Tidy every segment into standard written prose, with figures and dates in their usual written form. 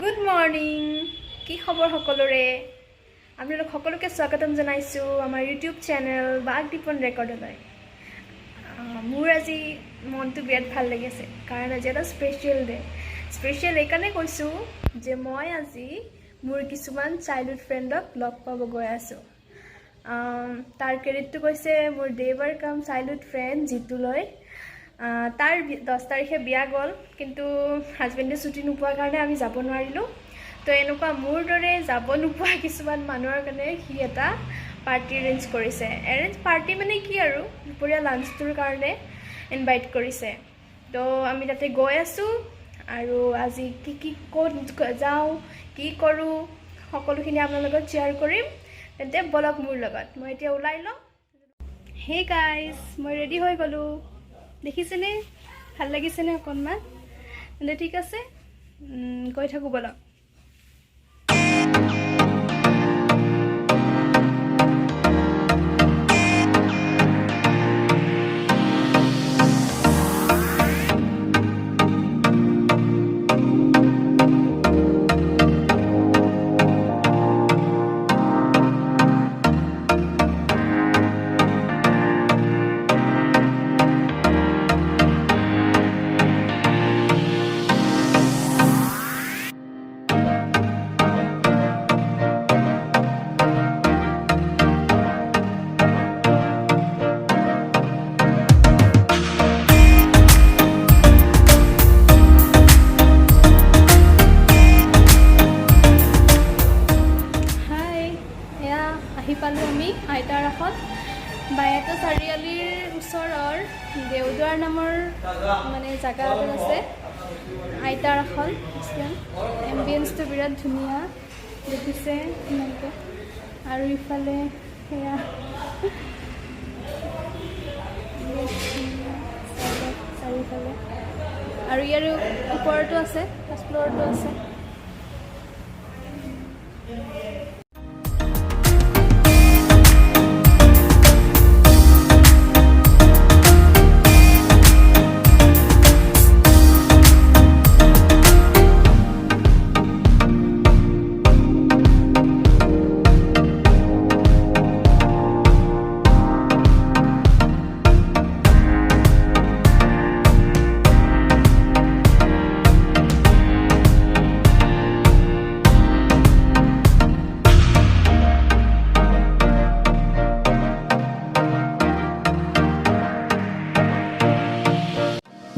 Good morning কি খবৰ সকলোৰে আপোনালোক সকলোকে স্বাগতম জনাইছো আমাৰ ইউটিউব চেনেল বাগদীপন ৰেকৰ্ডলৈ মোৰ আজি মনটো বিৰাট ভাল লাগিছে কাৰণ আজি এটা স্পেচিয়েল এইকাৰণে কৈছোঁ যে মই আজি মোৰ কিছুমান চাইল্ডহুড ফ্ৰেণ্ডক লগ পাব গৈ আছোঁ তাৰ ক্ৰেডিটটো কৈছে মোৰ দেৱাৰ কাম চাইল্ডহুড ফ্ৰেণ্ড জিতুলৈ তাৰ 10 তাৰিখে বিয়া গ'ল কিন্তু হাজবেণ্ডে ছুটি নোপোৱাৰ কাৰণে আমি যাব নোৱাৰিলোঁ তো এনেকুৱা মোৰ দৰে যাব নোপোৱা কিছুমান মানুহৰ কাৰণে সি এটা পাৰ্টি এৰেঞ্জ কৰিছে পাৰ্টি মানে কি আৰু দুপৰীয়া লাঞ্চটোৰ কাৰণে ইনভাইট কৰিছে তো আমি তাতে গৈ আছোঁ আৰু আজি কি ক'ত যাওঁ কি কৰোঁ সকলোখিনি আপোনাৰ লগত শ্বেয়াৰ কৰিম তেন্তে বলক মোৰ লগত মই এতিয়া ওলাই লওঁ হে গাইজ মই ৰেডি হৈ গ'লোঁ দেখিছেনে ভাল লাগিছেনে অকণমান তেন্তে ঠিক আছে গৈ থাকোঁ বলক আহি পালোঁ আমি আইতাৰাখত বাইহাটা চাৰিআলিৰ ওচৰৰ দেওদুৱাৰ নামৰ মানে জেগা এটা আছে আইতাৰাখন এম্বিয়েন্সটো বিৰাট ধুনীয়া দেখিছে আপোনালোকে আৰু ইফালে সেয়া চাৰিওফালে আৰু ইয়াৰ ওপৰতো আছে ফাৰ্ষ্ট ফ্ল'ৰতো আছে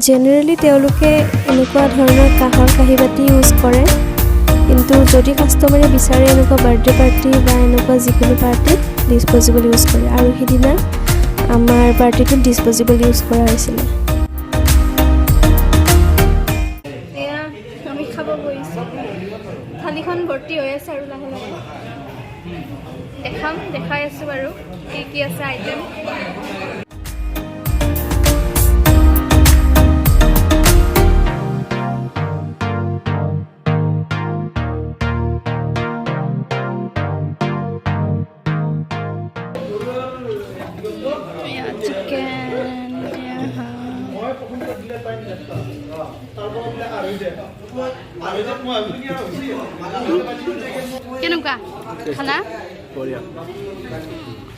জেনেৰেলি তেওঁলোকে এনেকুৱা ধৰণৰ কাঁহৰ কাঁহী বাতি ইউজ কৰে কিন্তু যদি কাষ্টমাৰে বিচাৰে এনেকুৱা বাৰ্থডে পাৰ্টি বা এনেকুৱা যিকোনো পাৰ্টিত ডিছপ'জিবল ইউজ কৰে আৰু সিদিনা আমাৰ পাৰ্টিটোত ডিছপ'জিবল ইউজ কৰা হৈছিলে এয়া আমি খাব গৈছোঁ থালিখন ভৰ্তি হৈ আছে আৰু লাহে লাহে দেখাই আছোঁ বাৰু কি আছে আইটেম কেনেকুৱা খানা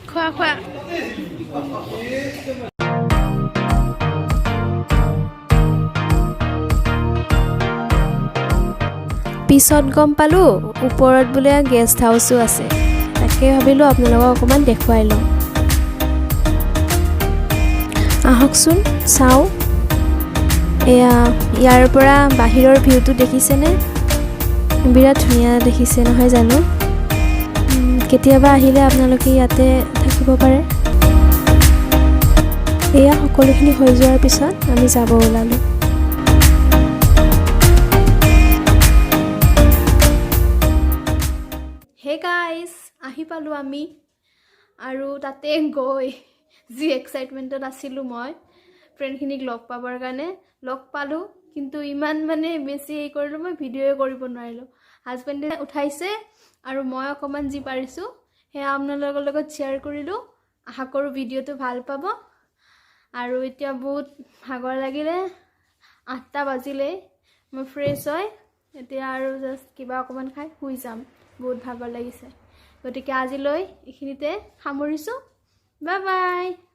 খোৱা পিছত গম পালোঁ ওপৰত বোলে গেষ্ট হাউচো আছে তাকে ভাবিলোঁ আপোনালোকক অকণমান দেখুৱাই লওঁ আহকচোন চাওঁ এয়া ইয়াৰ পৰা বাহিৰৰ ভিউটো দেখিছেনে বিৰাট ধুনীয়া দেখিছে নহয় জানো কেতিয়াবা আহিলে আপোনালোকে ইয়াতে থাকিব পাৰে এয়া সকলোখিনি হৈ যোৱাৰ পিছত আমি যাব ওলালোঁ হে গাইজ আহি পালোঁ আমি আৰু তাতে গৈ যি এক্সাইটমেণ্টত আছিলোঁ মই ফ্ৰেণ্ডখিনিক লগ পাবৰ কাৰণে লগ পালোঁ কিন্তু ইমান মানে বেছি কৰিলোঁ মই ভিডিঅ'ই কৰিব নোৱাৰিলোঁ হাজবেণ্ডে উঠাইছে আৰু মই অকণমান যি পাৰিছোঁ সেয়া আপোনালোকৰ লগত শ্বেয়াৰ কৰিলোঁ আশা কৰোঁ ভিডিঅ'টো ভাল পাব আৰু এতিয়া বহুত ভাগৰ লাগিলে 8টা বাজিলে মই ফ্ৰেছ হৈ এতিয়া আৰু জাষ্ট কিবা অকণমান খাই শুই যাম, বহুত ভাগৰ লাগিছে। গতিকে আজিলৈ এইখিনিতে সামৰিছোঁ। Bye bye.